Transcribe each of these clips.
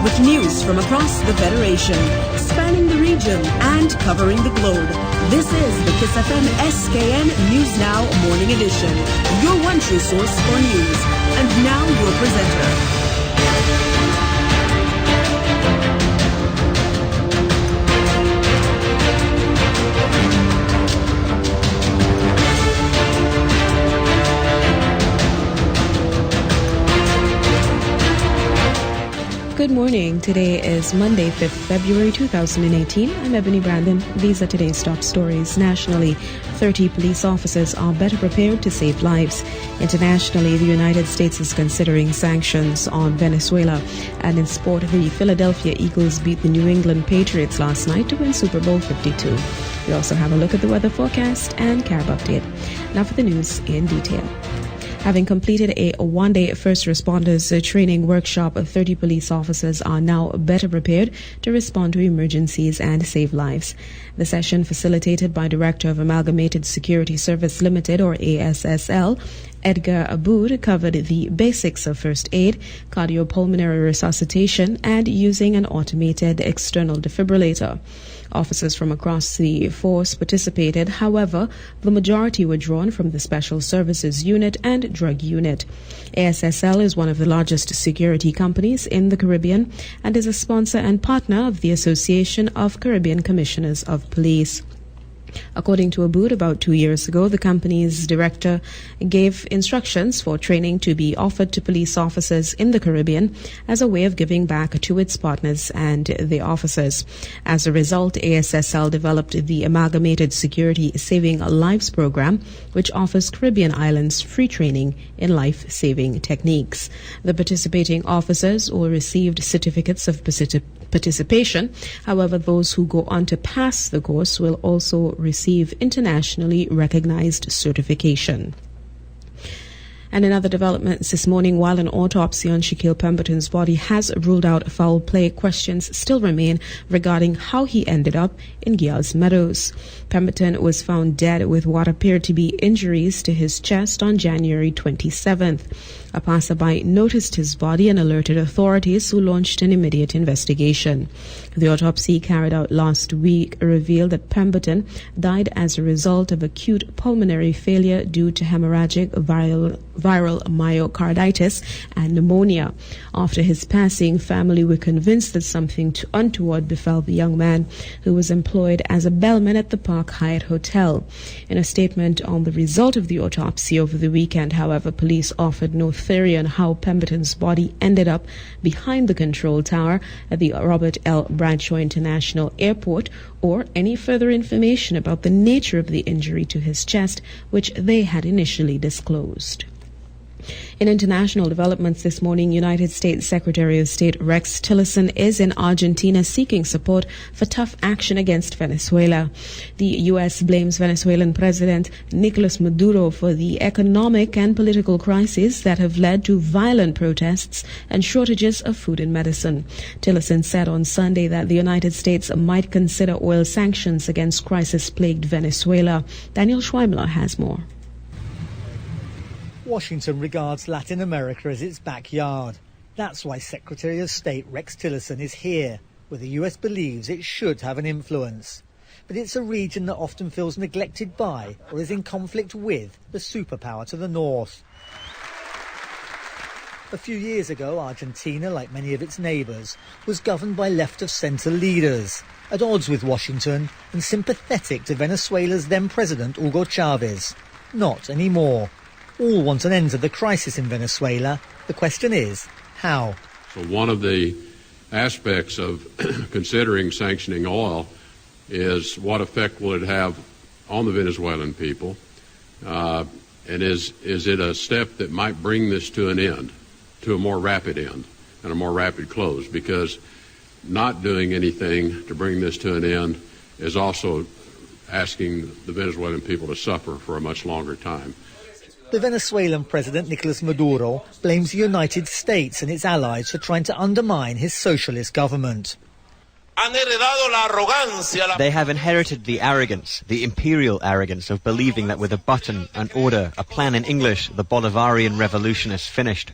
with news from across the Federation, spanning the region and covering the globe. This is the Kyssfm SKN News Now Morning Edition, your one true source for news. And now your presenter. Good morning. Today is Monday, 5th February 2018. I'm Ebony Brandon. These are today's top stories. Nationally, 30 police officers are better prepared to save lives. Internationally, the United States is considering sanctions on Venezuela. And in sport, the Philadelphia Eagles beat the New England Patriots last night to win Super Bowl 52. We also have a look at the weather forecast and Carib update. Now for the news in detail. Having completed a one-day first responders training workshop, 30 police officers are now better prepared to respond to emergencies and save lives. The session, facilitated by Director of Amalgamated Security Service Limited, or ASSL, Edgar Aboud, covered the basics of first aid, cardiopulmonary resuscitation, and using an automated external defibrillator. Officers from across the force participated. However, the majority were drawn from the Special Services Unit and Drug Unit. ASSL is one of the largest security companies in the Caribbean and is a sponsor and partner of the Association of Caribbean Commissioners of Police. According to Aboud, about 2 years ago, the company's director gave instructions for training to be offered to police officers in the Caribbean as a way of giving back to its partners and the officers. As a result, ASSL developed the Amalgamated Security Saving Lives program, which offers Caribbean islands free training in life-saving techniques. The participating officers all received certificates of participation. However, those who go on to pass the course will also receive internationally recognized certification. And in other developments this morning, while an autopsy on Shaquille Pemberton's body has ruled out foul play, questions still remain regarding how he ended up in Giles Meadows. Pemberton was found dead with what appeared to be injuries to his chest on January 27th. A passerby noticed his body and alerted authorities, who launched an immediate investigation. The autopsy carried out last week revealed that Pemberton died as a result of acute pulmonary failure due to hemorrhagic viral myocarditis and pneumonia. After his passing, family were convinced that something untoward befell the young man, who was employed as a bellman at the Park Hyatt Hotel. In a statement on the result of the autopsy over the weekend, however, police offered no theory on how Pemberton's body ended up behind the control tower at the Robert L. Bradshaw International Airport, or any further information about the nature of the injury to his chest, which they had initially disclosed. In international developments this morning, United States Secretary of State Rex Tillerson is in Argentina seeking support for tough action against Venezuela. The U.S. blames Venezuelan President Nicolas Maduro for the economic and political crises that have led to violent protests and shortages of food and medicine. Tillerson said on Sunday that the United States might consider oil sanctions against crisis-plagued Venezuela. Daniel Schweimler has more. Washington regards Latin America as its backyard. That's why Secretary of State Rex Tillerson is here, where the US believes it should have an influence. But it's a region that often feels neglected by or is in conflict with the superpower to the north. A few years ago, Argentina, like many of its neighbours, was governed by left-of-centre leaders, at odds with Washington and sympathetic to Venezuela's then-president Hugo Chavez. Not anymore. All want an end to the crisis in Venezuela. The question is, how? So one of the aspects of considering sanctioning oil is what effect will it have on the Venezuelan people? And is it a step that might bring this to an end, to a more rapid end and a more rapid close? Because not doing anything to bring this to an end is also asking the Venezuelan people to suffer for a much longer time. The Venezuelan President Nicolas Maduro blames the United States and its allies for trying to undermine his socialist government. They have inherited the arrogance, the imperial arrogance of believing that with a button, an order, a plan in English, the Bolivarian revolution is finished.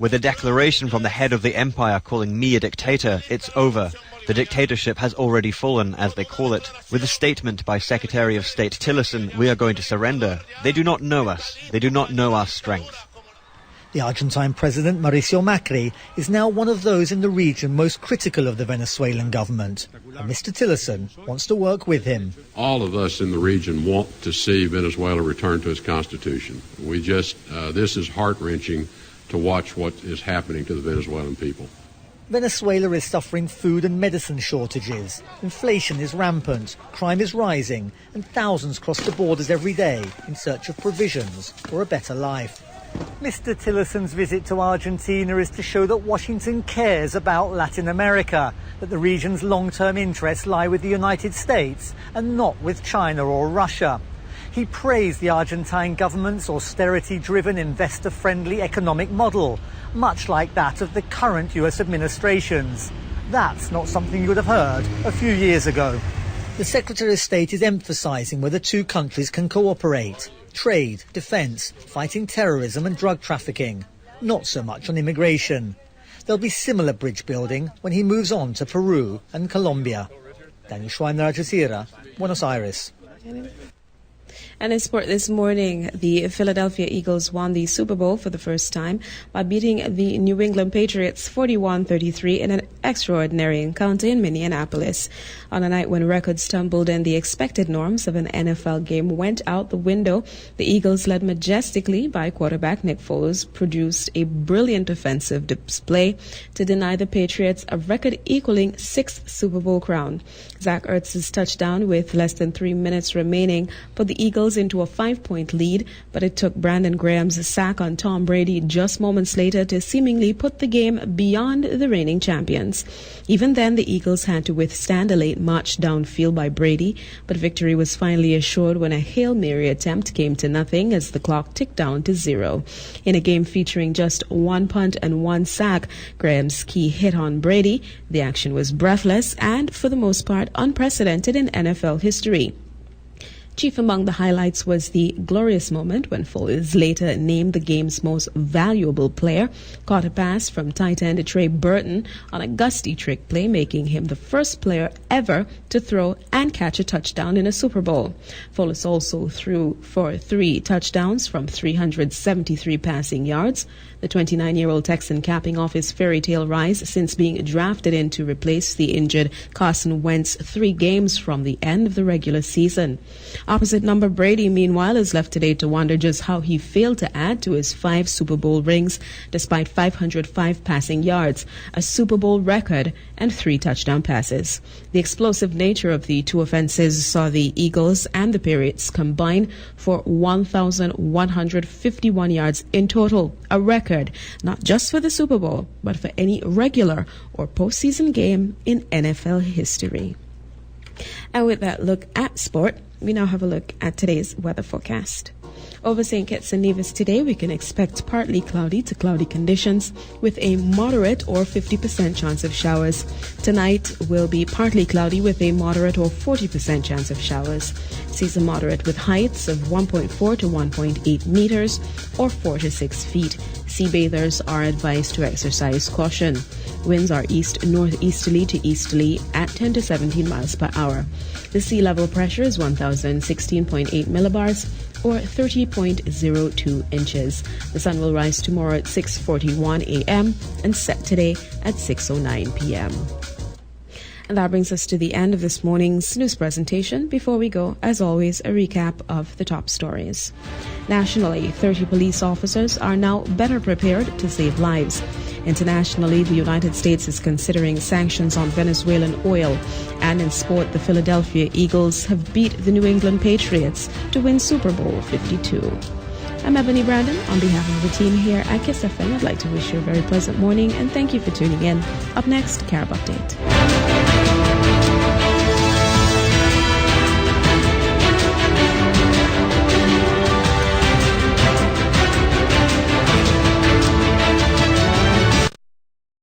With a declaration from the head of the empire calling me a dictator, it's over. The dictatorship has already fallen, as they call it. With a statement by Secretary of State Tillerson, we are going to surrender. They do not know us. They do not know our strength. The Argentine president, Mauricio Macri, is now one of those in the region most critical of the Venezuelan government. And Mr. Tillerson wants to work with him. All of us in the region want to see Venezuela return to its constitution. This is heart-wrenching to watch what is happening to the Venezuelan people. Venezuela is suffering food and medicine shortages. Inflation is rampant, crime is rising, and thousands cross the borders every day in search of provisions for a better life. Mr. Tillerson's visit to Argentina is to show that Washington cares about Latin America, that the region's long-term interests lie with the United States and not with China or Russia. He praised the Argentine government's austerity-driven, investor-friendly economic model, much like that of the current US administrations. That's not something you would have heard a few years ago. The Secretary of State is emphasising where the two countries can cooperate. Trade, defence, fighting terrorism and drug trafficking. Not so much on immigration. There'll be similar bridge building when he moves on to Peru and Colombia. Daniel Schweiner, Al Jazeera, Buenos Aires. And in sport this morning, the Philadelphia Eagles won the Super Bowl for the first time by beating the New England Patriots 41-33 in an extraordinary encounter in Minneapolis. On a night when records tumbled and the expected norms of an NFL game went out the window, the Eagles, led majestically by quarterback Nick Foles, produced a brilliant offensive display to deny the Patriots a record-equaling 6th Super Bowl crown. Zach Ertz's touchdown with less than 3 minutes remaining put the Eagles into a 5-point lead, but it took Brandon Graham's sack on Tom Brady just moments later to seemingly put the game beyond the reigning champions. Even then, the Eagles had to withstand a late march downfield by Brady, but victory was finally assured when a Hail Mary attempt came to nothing as the clock ticked down to 0. In a game featuring just 1 punt and 1 sack, Graham's key hit on Brady. The action was breathless and, for the most part, unprecedented in NFL history. Chief among the highlights was the glorious moment when Foles, later named the game's most valuable player, caught a pass from tight end Trey Burton on a gusty trick play, making him the first player ever to throw and catch a touchdown in a Super Bowl. Foles also threw for 3 touchdowns from 373 passing yards. The 29-year-old Texan capping off his fairy tale rise since being drafted in to replace the injured Carson Wentz 3 games from the end of the regular season. Opposite number Brady, meanwhile, is left today to wonder just how he failed to add to his 5 Super Bowl rings despite 505 passing yards, a Super Bowl record, and 3 touchdown passes. The explosive nature of the 2 offenses saw the Eagles and the Patriots combine for 1,151 yards in total, a record not just for the Super Bowl, but for any regular or postseason game in NFL history. And with that look at sport, we now have a look at today's weather forecast. Over St. Kitts and Nevis today, we can expect partly cloudy to cloudy conditions with a moderate or 50% chance of showers. Tonight will be partly cloudy with a moderate or 40% chance of showers. Seas are moderate with heights of 1.4 to 1.8 meters or 4 to 6 feet. Sea bathers are advised to exercise caution. Winds are east-northeasterly to easterly at 10 to 17 miles per hour. The sea level pressure is 1,016.8 millibars or 30.02 inches. The sun will rise tomorrow at 6:41 a.m. and set today at 6:09 p.m. And that brings us to the end of this morning's news presentation. Before we go, as always, a recap of the top stories. Nationally, 30 police officers are now better prepared to save lives. Internationally, the United States is considering sanctions on Venezuelan oil. And in sport, the Philadelphia Eagles have beat the New England Patriots to win Super Bowl 52. I'm Ebony Brandon. On behalf of the team here at Kyssfm, I'd like to wish you a very pleasant morning and thank you for tuning in. Up next, Carib Update.